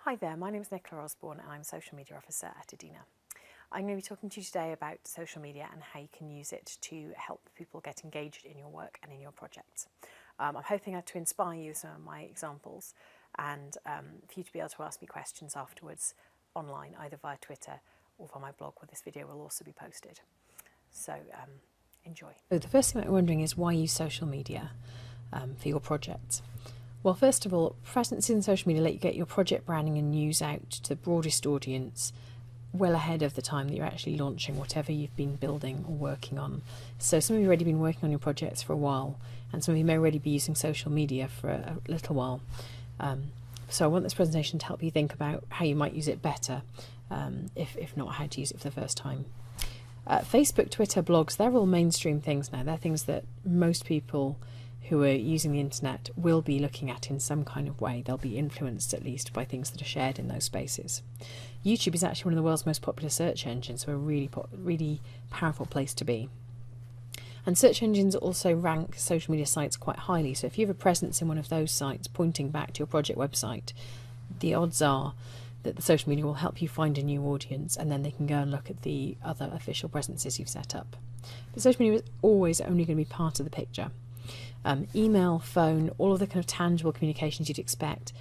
Hi there, my name is Nicola Osborne and I'm Social Media Officer at Adina. I'm going to be talking to you today about social media and how you can use it to help people get engaged in your work and in your projects. I'm hoping to inspire you with some of my examples and for you to be able to ask me questions afterwards online, either via Twitter or via my blog, where this video will also be posted. So enjoy. So the first thing that I'm wondering is why use social media for your projects? Well, first of all, presence in social media let you get your project branding and news out to the broadest audience well ahead of the time that you're actually launching whatever you've been building or working on. So some of you have already been working on your projects for a while, and some of you may already be using social media for a little while. So I want this presentation to help you think about how you might use it better, if not how to use it for the first time. Facebook, Twitter, blogs, they're all mainstream things now. They're things that most people who are using the internet will be looking at in some kind of way. They'll be influenced at least by things that are shared in those spaces. YouTube is actually one of the world's most popular search engines, so a really powerful place to be. And search engines also rank social media sites quite highly, so if you have a presence in one of those sites pointing back to your project website, the odds are that the social media will help you find a new audience, and then they can go and look at the other official presences you've set up. But social media is always only going to be part of the picture. Email, phone, all of the kind of tangible communications you'd expect,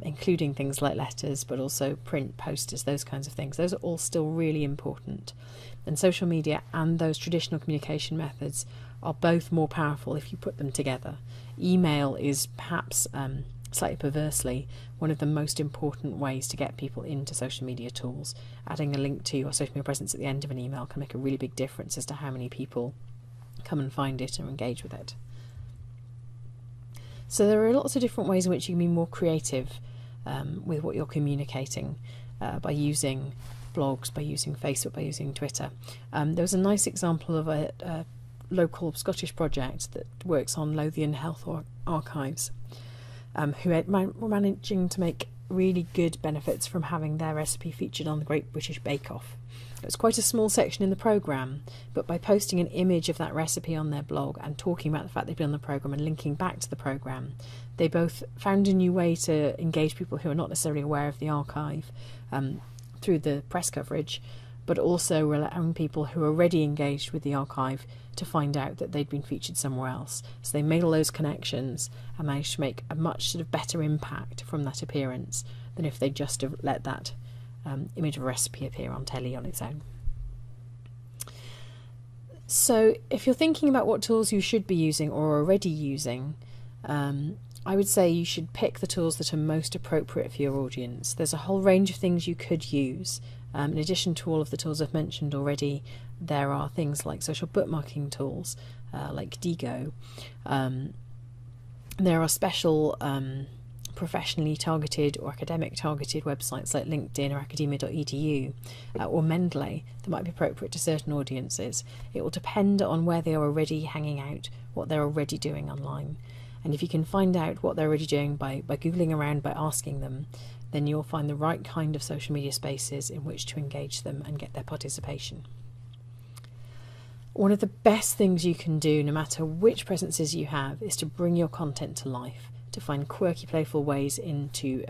including things like letters, but also print, posters, those kinds of things. Those are all still really important. And social media and those traditional communication methods are both more powerful if you put them together. Email is perhaps, slightly perversely, one of the most important ways to get people into social media tools. Adding a link to your social media presence at the end of an email can make a really big difference as to how many people come and find it and engage with it. So there are lots of different ways in which you can be more creative with what you're communicating by using blogs, by using Facebook, by using Twitter. There was a nice example of a local Scottish project that works on Lothian Health Archives, who were managing to make really good benefits from having their recipe featured on the Great British Bake Off. It was quite a small section in the programme, but by posting an image of that recipe on their blog and talking about the fact they'd been on the programme and linking back to the programme, they both found a new way to engage people who are not necessarily aware of the archive through the press coverage, but also allowing people who are already engaged with the archive to find out that they'd been featured somewhere else. So they made all those connections and managed to make a much sort of better impact from that appearance than if they just have let that image of a recipe appear on telly on its own. So if you're thinking about what tools you should be using or are already using, I would say you should pick the tools that are most appropriate for your audience. There's a whole range of things you could use. In addition to all of the tools I've mentioned already, there are things like social bookmarking tools like Diigo. There are special professionally targeted or academic targeted websites like LinkedIn or academia.edu or Mendeley that might be appropriate to certain audiences. It will depend on where they are already hanging out, what they're already doing online. And if you can find out what they're already doing by Googling around, by asking them, then you'll find the right kind of social media spaces in which to engage them and get their participation. One of the best things you can do, no matter which presences you have, is to bring your content to life, to find quirky, playful ways into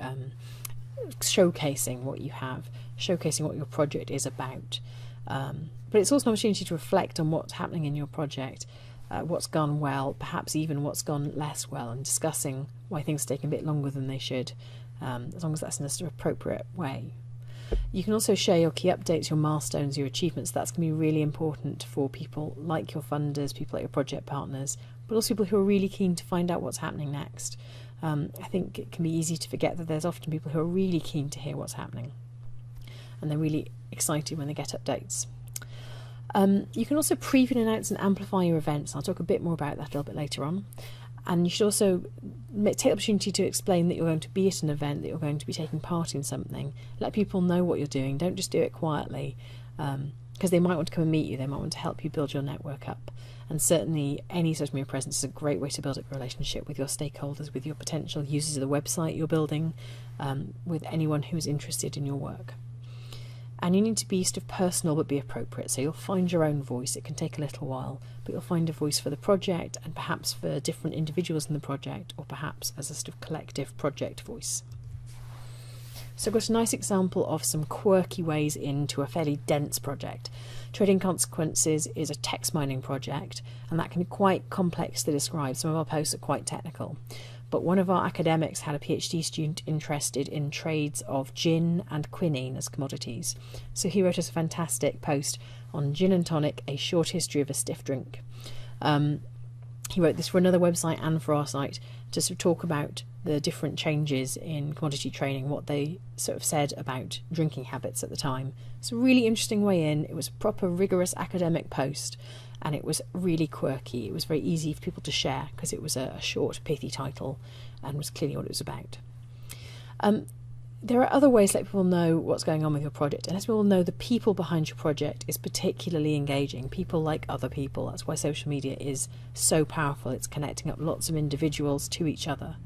showcasing what you have, showcasing what your project is about. But it's also an opportunity to reflect on what's happening in your project, what's gone well, perhaps even what's gone less well, and discussing why things take a bit longer than they should, as long as that's in a sort of appropriate way. You can also share your key updates, your milestones, your achievements. That's going to be really important for people like your funders, people like your project partners, but also people who are really keen to find out what's happening next. I think it can be easy to forget that there's often people who are really keen to hear what's happening, and they're really excited when they get updates. You can also preview, announce and amplify your events. I'll talk a bit more about that a little bit later on. And you should also take the opportunity to explain that you're going to be at an event, that you're going to be taking part in something. Let people know what you're doing. Don't just do it quietly, because they might want to come and meet you. They might want to help you build your network up. And certainly any social media presence is a great way to build up a relationship with your stakeholders, with your potential users of the website you're building, with anyone who is interested in your work. And you need to be sort of personal but be appropriate. So you'll find your own voice. It can take a little while, but you'll find a voice for the project and perhaps for different individuals in the project, or perhaps as a sort of collective project voice. So I've got a nice example of some quirky ways into a fairly dense project. Trading Consequences is a text mining project, and that can be quite complex to describe. Some of our posts are quite technical. But one of our academics had a PhD student interested in trades of gin and quinine as commodities. So he wrote us a fantastic post on Gin and Tonic, a short history of a stiff drink. He wrote this for another website and for our site to sort of talk about the different changes in commodity trading, what they sort of said about drinking habits at the time. It's a really interesting way in. It was a proper rigorous academic post, and it was really quirky. It was very easy for people to share because it was a short, pithy title and was clearly what it was about. There are other ways to let people know what's going on with your project, and let people know the people behind your project is particularly engaging. People like other people. That's why social media is so powerful. It's connecting up lots of individuals to each other.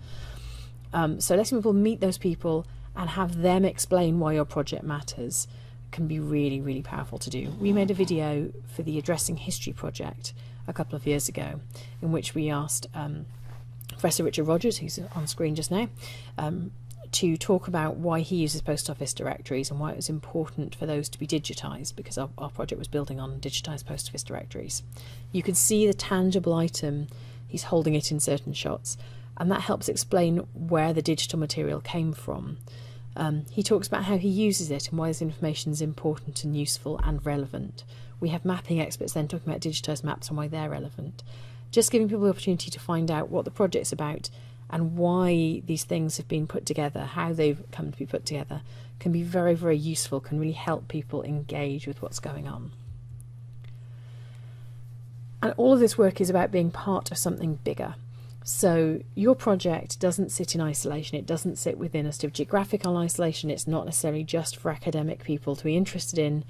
So letting people meet those people and have them explain why your project matters can be really, really powerful to do. We made a video for the Addressing History project a couple of years ago in which we asked Professor Richard Rogers, who's on screen just now, to talk about why he uses post office directories and why it was important for those to be digitised, because our project was building on digitised post office directories. You can see the tangible item, he's holding it in certain shots, and that helps explain where the digital material came from. He talks about how he uses it and why this information is important and useful and relevant. We have mapping experts then talking about digitised maps and why they're relevant. Just giving people the opportunity to find out what the project's about and why these things have been put together, how they've come to be put together, can be very, very useful, can really help people engage with what's going on. And all of this work is about being part of something bigger. So your project doesn't sit in isolation, it doesn't sit within a sort of geographical isolation, it's not necessarily just for academic people to be interested in.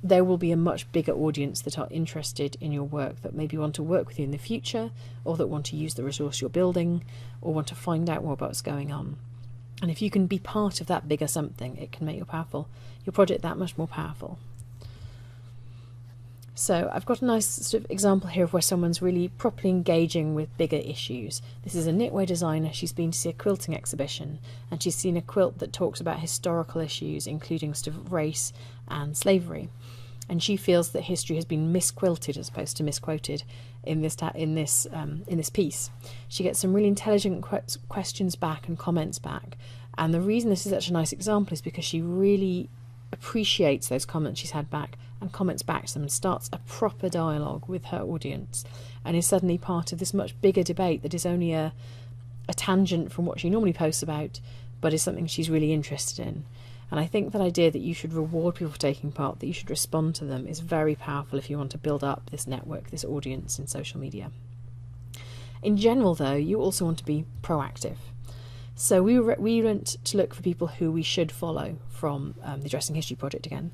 There will be a much bigger audience that are interested in your work, that maybe want to work with you in the future, or that want to use the resource you're building, or want to find out more about what's going on. And if you can be part of that bigger something, it can make your project that much more powerful. So I've got a nice sort of example here of where someone's really properly engaging with bigger issues. This is a knitwear designer. She's been to see a quilting exhibition, and she's seen a quilt that talks about historical issues, including sort of race and slavery. And she feels that history has been misquilted as opposed to misquoted in this piece. She gets some really intelligent questions back and comments back. And the reason this is such a nice example is because she really appreciates those comments she's had back and comments back to them and starts a proper dialogue with her audience, and is suddenly part of this much bigger debate that is only a tangent from what she normally posts about, but is something she's really interested in. And I think that idea that you should reward people for taking part, that you should respond to them, is very powerful if you want to build up this network, this audience in social media. In general, though, you also want to be proactive. So we went to look for people who we should follow from the Addressing History project again,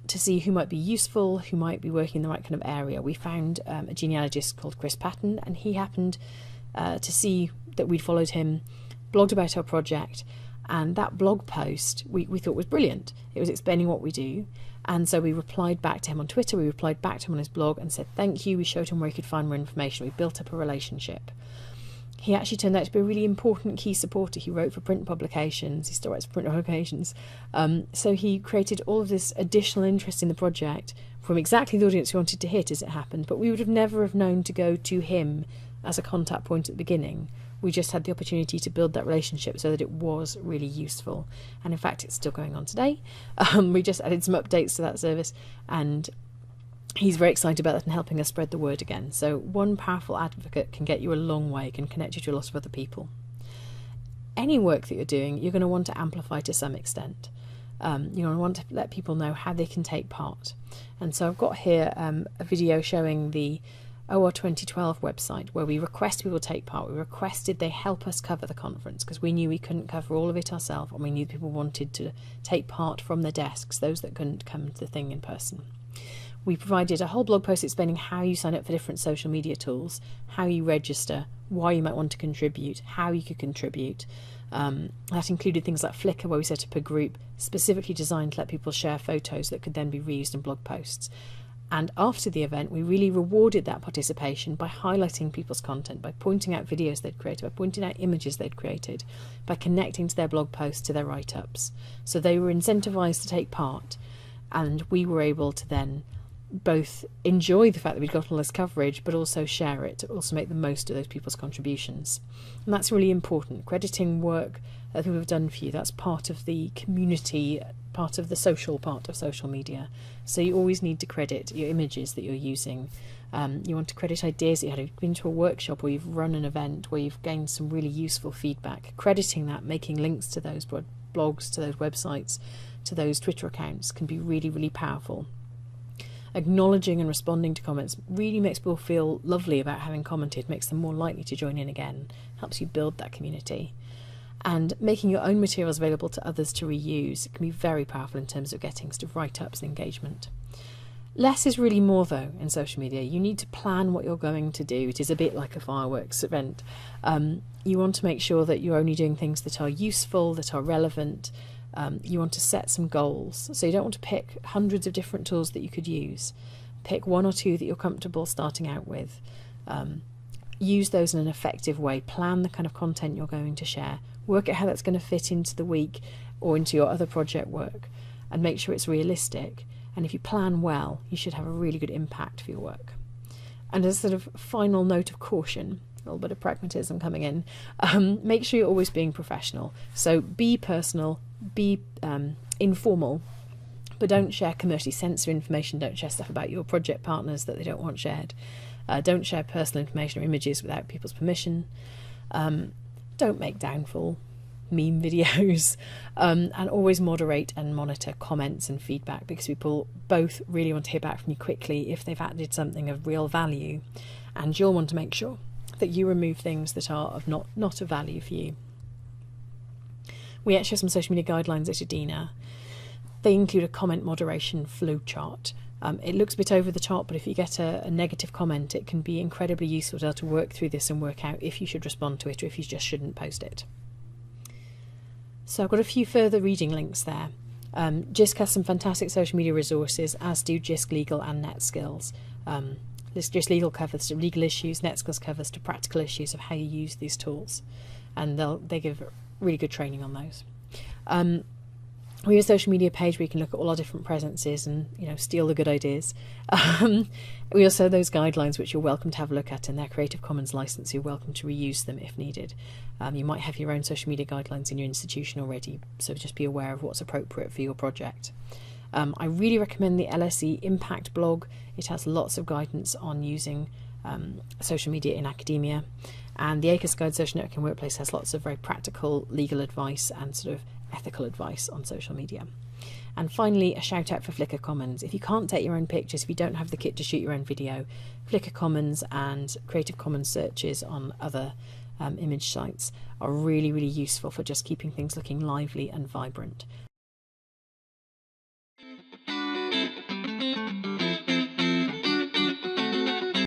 to see who might be useful, who might be working in the right kind of area. We found a genealogist called Chris Patton, and he happened to see that we'd followed him, blogged about our project, and that blog post we thought was brilliant. It was explaining what we do, and so we replied back to him on Twitter, we replied back to him on his blog and said thank you. We showed him where he could find more information. We built up a relationship. He actually turned out to be a really important key supporter. He wrote for print publications, he still writes for print publications. So he created all of this additional interest in the project from exactly the audience we wanted to hit as it happened, but we would have never have known to go to him as a contact point at the beginning. We just had the opportunity to build that relationship so that it was really useful. And in fact, it's still going on today. We just added some updates to that service, and he's very excited about that and helping us spread the word again. So one powerful advocate can get you a long way, can connect you to a lot of other people. Any work that you're doing, you're going to want to amplify to some extent. You're going to want to let people know how they can take part. And so I've got here a video showing the OR 2012 website where we request people take part. We requested they help us cover the conference because we knew we couldn't cover all of it ourselves, and we knew people wanted to take part from their desks, those that couldn't come to the thing in person. We provided a whole blog post explaining how you sign up for different social media tools, how you register, why you might want to contribute, how you could contribute. That included things like Flickr, where we set up a group specifically designed to let people share photos that could then be reused in blog posts. And after the event, we really rewarded that participation by highlighting people's content, by pointing out videos they'd created, by pointing out images they'd created, by connecting to their blog posts, to their write-ups. So they were incentivized to take part, and we were able to then both enjoy the fact that we'd got all this coverage, but also share it, also make the most of those people's contributions. And that's really important. Crediting work that people have done for you, that's part of the community, part of the social part of social media. So you always need to credit your images that you're using. You want to credit ideas that you had. You've been to a workshop or you've run an event where you've gained some really useful feedback. Crediting that, making links to those blogs, to those websites, to those Twitter accounts can be really, really powerful. Acknowledging and responding to comments really makes people feel lovely about having commented, makes them more likely to join in again, helps you build that community. And making your own materials available to others to reuse can be very powerful in terms of getting sort of write-ups and engagement. Less is really more, though, in social media. You need to plan what you're going to do. It is a bit like a fireworks event. You want to make sure that you're only doing things that are useful, that are relevant. You want to set some goals. So you don't want to pick hundreds of different tools that you could use. Pick one or two that you're comfortable starting out with. Use those in an effective way. Plan the kind of content you're going to share. Work out how that's going to fit into the week or into your other project work, and make sure it's realistic. And if you plan well, you should have a really good impact for your work. And as a sort of final note of caution, a little bit of pragmatism coming in, make sure you're always being professional. So be personal, be informal, but don't share commercially sensitive information. Don't share stuff about your project partners that they don't want shared. Don't share personal information or images without people's permission. Don't make downfall meme videos, and always moderate and monitor comments and feedback, because people both really want to hear back from you quickly if they've added something of real value, and you'll want to make sure that you remove things that are of not of value for you. We actually have some social media guidelines at Adina. They include a comment moderation flowchart. It looks a bit over the top, but if you get a negative comment, it can be incredibly useful to be able to work through this and work out if you should respond to it or if you just shouldn't post it. So I've got a few further reading links there. JISC has some fantastic social media resources, as do JISC Legal and NetSkills. JISC Legal covers the legal issues, NetSkills covers the practical issues of how you use these tools, and they give really good training on those. We have a social media page where you can look at all our different presences and steal the good ideas. We also have those guidelines which you're welcome to have a look at, and they're Creative Commons license. You're welcome to reuse them if needed. You might have your own social media guidelines in your institution already, so just be aware of what's appropriate for your project. I really recommend the LSE Impact blog. It has lots of guidance on using social media in academia, and the ACUS Guide Social Networking Workplace has lots of very practical legal advice and sort of ethical advice on social media. And finally, a shout out for Flickr Commons. If you can't take your own pictures, if you don't have the kit to shoot your own video, Flickr Commons and Creative Commons searches on other image sites are really, really useful for just keeping things looking lively and vibrant.